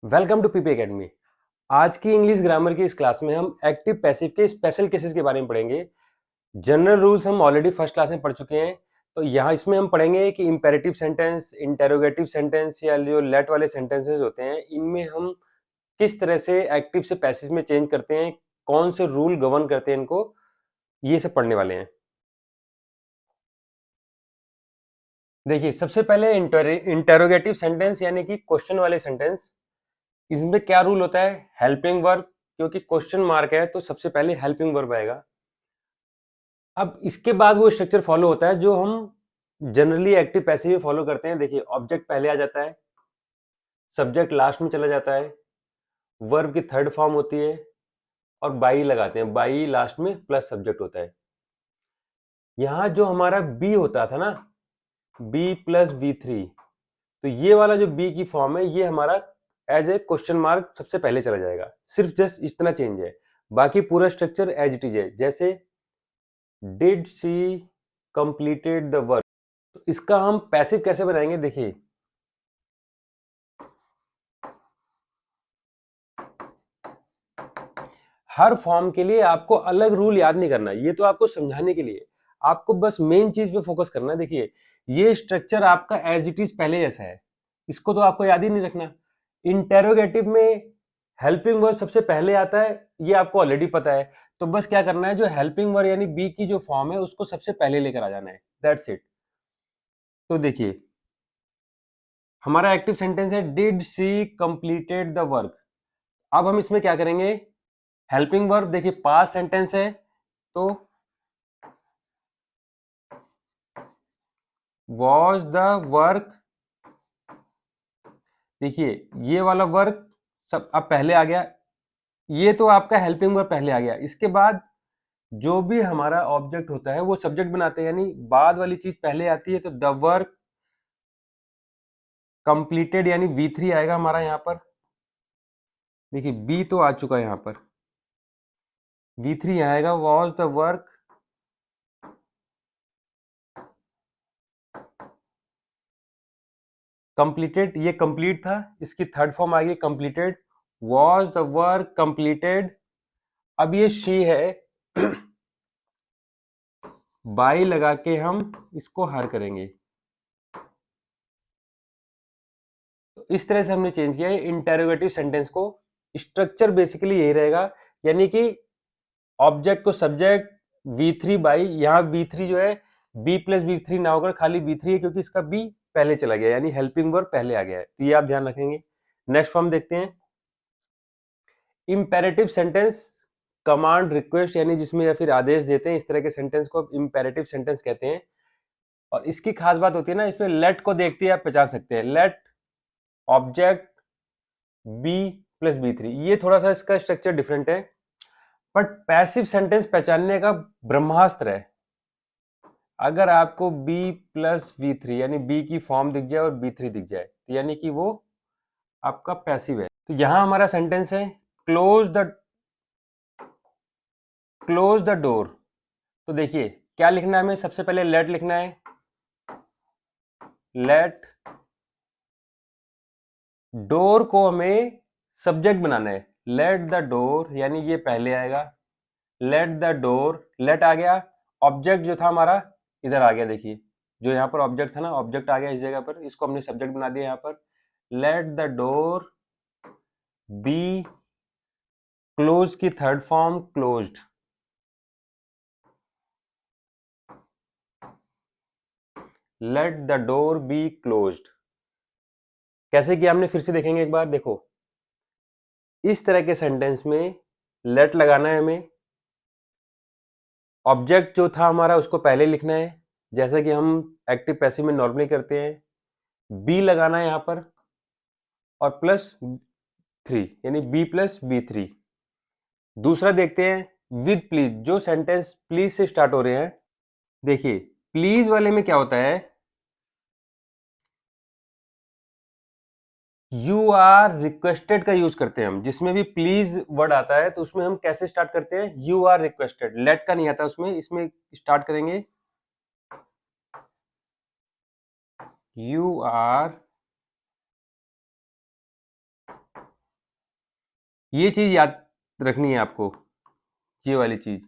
Welcome to PP academy. आज की English grammar की इस क्लास में हम एक्टिव पैसिव के स्पेशल केसेस के बारे में पढ़ेंगे। जनरल रूल्स हम ऑलरेडी फर्स्ट क्लास में पढ़ चुके हैं, तो यहाँ इसमें हम पढ़ेंगे कि इंपेरेटिव सेंटेंस, इंटेरोगेटिव सेंटेंस या जो लेट वाले सेंटेंसेस होते हैं, इनमें हम किस तरह से एक्टिव से पैसिव में चेंज करते हैं, कौन से रूल गवर्न करते हैं इनको, ये सब पढ़ने वाले हैं। देखिए, सबसे पहले इंटेरोगेटिव सेंटेंस यानी कि क्वेश्चन वाले सेंटेंस। इसमें क्या रूल होता है? हेल्पिंग वर्ब, क्योंकि क्वेश्चन मार्क है तो सबसे पहले हेल्पिंग वर्ब आएगा। अब इसके बाद वो स्ट्रक्चर फॉलो होता है जो हम जनरली एक्टिव पैसिव में फॉलो करते हैं। देखिए, ऑब्जेक्ट पहले आ जाता है, सब्जेक्ट लास्ट में चला जाता है, वर्ब की थर्ड फॉर्म होती है और बाई लगाते हैं। बाई लास्ट में प्लस सब्जेक्ट होता है। यहां जो हमारा बी होता था ना, बी प्लस बी थ्री, तो ये वाला जो बी की फॉर्म है ये हमारा एज ए क्वेश्चन मार्क सबसे पहले चला जाएगा। सिर्फ जस्ट इतना चेंज है, बाकी पूरा स्ट्रक्चर एज इट इज है। जैसे did she completed the work, तो इसका हम पैसिव कैसे बनाएंगे? देखिए, हर फॉर्म के लिए आपको अलग रूल याद नहीं करना, ये तो आपको समझाने के लिए, आपको बस मेन चीज पे फोकस करना है। देखिए, ये स्ट्रक्चर आपका एज इट इज पहले जैसा है, इसको तो आपको याद ही नहीं रखना। इंटेरोगेटिव में हेल्पिंग वर्ब सबसे पहले आता है, ये आपको ऑलरेडी पता है। तो बस क्या करना है, जो हेल्पिंग वर्ब यानी बी की जो फॉर्म है उसको सबसे पहले लेकर आ जाना है, दैट्स इट। तो देखिए, हमारा एक्टिव सेंटेंस है did she completed the work. अब हम इसमें क्या करेंगे? हेल्पिंग वर्ब, देखिए पास्ट सेंटेंस है तो वॉज द वर्क। देखिए, ये वाला वर्क सब अब पहले आ गया, ये तो आपका हेल्पिंग वर्ब पहले आ गया। इसके बाद जो भी हमारा ऑब्जेक्ट होता है वो सब्जेक्ट बनाते हैं, यानी बाद वाली चीज पहले आती है। तो द वर्क कंप्लीटेड यानी V3 आएगा हमारा यहाँ पर। देखिए, बी तो आ चुका है यहाँ पर, V3 आएगा। वॉज द वर्क कंप्लीटेड, ये कंप्लीट था, इसकी थर्ड फॉर्म आ गई completed. Was the work completed. अब ये शी है, बाई लगा के हम इसको हर करेंगे। तो इस तरह से हमने चेंज किया है इंटेरोगेटिव सेंटेंस को। स्ट्रक्चर बेसिकली यही रहेगा, यानी कि ऑब्जेक्ट को सब्जेक्ट V3 बाई, यहाँ B3 जो है B प्लस B3 ना होकर खाली B3 है, क्योंकि इसका B पहले चला गया, यानी हेल्पिंग वर्ब पहले आ गया है। तो ये आप ध्यान रखेंगे। नेक्स्ट फॉर्म देखते हैं, इंपेरेटिव सेंटेंस, कमांड रिक्वेस्ट, यानी जिसमें या फिर आदेश देते हैं, इस तरह के सेंटेंस को इंपेरेटिव सेंटेंस कहते हैं। और इसकी खास बात होती है ना, इसमें लेट को देखते ही आप पहचान सकते हैं। Late object B plus B3, ये थोड़ा सा इसका स्ट्रक्चर डिफरेंट है, बट पैसिव सेंटेंस पहचानने का ब्रह्मास्त्र है। अगर आपको B प्लस V3 यानी B की फॉर्म दिख जाए और B3 दिख जाए, तो यानी कि वो आपका पैसिव है। तो यहां हमारा सेंटेंस है क्लोज द डोर। तो देखिए, क्या लिखना है हमें? सबसे पहले लेट लिखना है। लेट डोर को हमें सब्जेक्ट बनाना है। लेट द डोर यानी ये पहले आएगा। लेट द डोर, लेट आ गया, ऑब्जेक्ट जो था हमारा इधर आ गया। देखिए, जो यहाँ पर ऑब्जेक्ट था ना, ऑब्जेक्ट आ गया इस जगह पर, इसको हमने सब्जेक्ट बना दिया यहाँ पर। Let the door be, close की third form closed. Let the door be closed. कैसे किया हमने, फिर से देखेंगे एक बार। देखो, इस तरह के सेंटेंस में लेट लगाना है हमें, ऑब्जेक्ट जो था हमारा उसको पहले लिखना है, जैसा कि हम एक्टिव पैसिव में नॉर्मली करते हैं। बी लगाना है यहाँ पर और प्लस 3 यानी B प्लस B3। दूसरा देखते हैं विद प्लीज, जो सेंटेंस प्लीज से स्टार्ट हो रहे हैं। देखिए, प्लीज वाले में क्या होता है, यू आर रिक्वेस्टेड का यूज करते हैं हम। जिसमें भी प्लीज वर्ड आता है तो उसमें हम कैसे स्टार्ट करते हैं? यू आर रिक्वेस्टेड, लेट का नहीं आता उसमें। इसमें स्टार्ट करेंगे यू आर ये चीज याद रखनी है आपको, ये वाली चीज,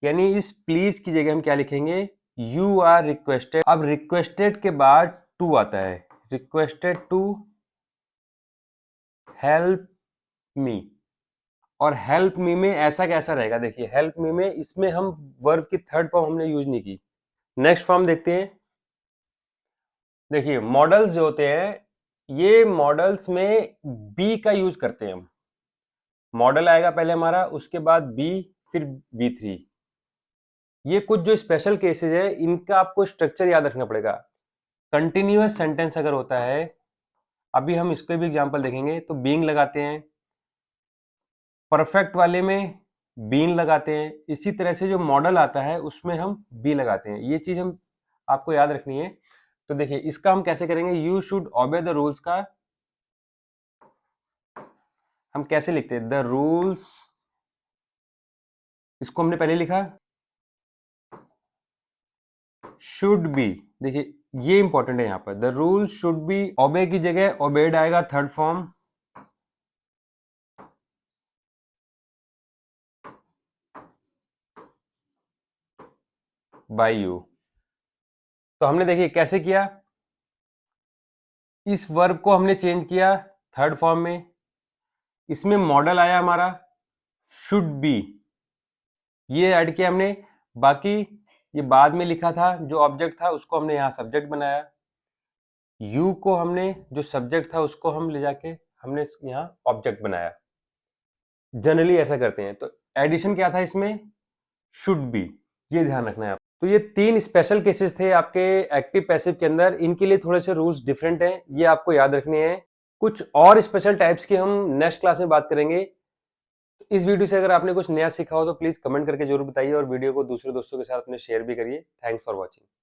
यानी इस प्लीज की जगह हम क्या लिखेंगे, यू आर रिक्वेस्टेड। अब रिक्वेस्टेड के बाद टू आता है, रिक्वेस्टेड टू हेल्प मी। और हेल्प मी में ऐसा कैसा रहेगा, देखिए हेल्प मी में इसमें हम वर्ब की थर्ड फॉर्म हमने यूज नहीं की। नेक्स्ट फॉर्म देखते हैं। देखिए मॉडल्स जो होते हैं ये मॉडल्स में बी का यूज करते हैं हम। मॉडल आएगा पहले हमारा, उसके बाद बी, फिर V3। ये कुछ जो स्पेशल केसेस है इनका आपको स्ट्रक्चर याद रखना पड़ेगा। कंटिन्यूअस सेंटेंस अगर होता है, अभी हम इसके भी एग्जांपल देखेंगे, तो बीइंग लगाते हैं। परफेक्ट वाले में बीन लगाते हैं। इसी तरह से जो मॉडल आता है उसमें हम बी लगाते हैं। ये चीज हम आपको याद रखनी है। तो देखिए इसका हम कैसे करेंगे, you should obey the rules का हम कैसे लिखते हैं, द रूल्स, इसको हमने पहले लिखा शुड बी। देखिए ये इंपॉर्टेंट है यहां पर, द रूल शुड बी, ओबे की जगह ओबेड आएगा थर्ड फॉर्म, बाय यू। तो हमने देखिए कैसे किया, इस वर्ब को हमने चेंज किया थर्ड फॉर्म में, इसमें मॉडल आया हमारा शुड बी, ये ऐड किया हमने। बाकी ये बाद में लिखा था जो ऑब्जेक्ट था उसको हमने यहाँ सब्जेक्ट बनाया। यू को हमने जो सब्जेक्ट था उसको हम ले जाके हमने यहाँ ऑब्जेक्ट बनाया। जनरली ऐसा करते हैं। तो एडिशन क्या था इसमें, शुड बी, ये ध्यान रखना है आप। तो ये तीन स्पेशल केसेस थे आपके एक्टिव पैसिव के अंदर, इनके लिए थोड़े से रूल्स डिफरेंट हैं, ये आपको याद रखने हैं। कुछ और स्पेशल टाइप्स की हम नेक्स्ट क्लास में बात करेंगे। इस वीडियो से अगर आपने कुछ नया सीखा हो तो प्लीज कमेंट करके जरूर बताइए और वीडियो को दूसरे दोस्तों के साथ अपने शेयर भी करिए। Thanks for watching.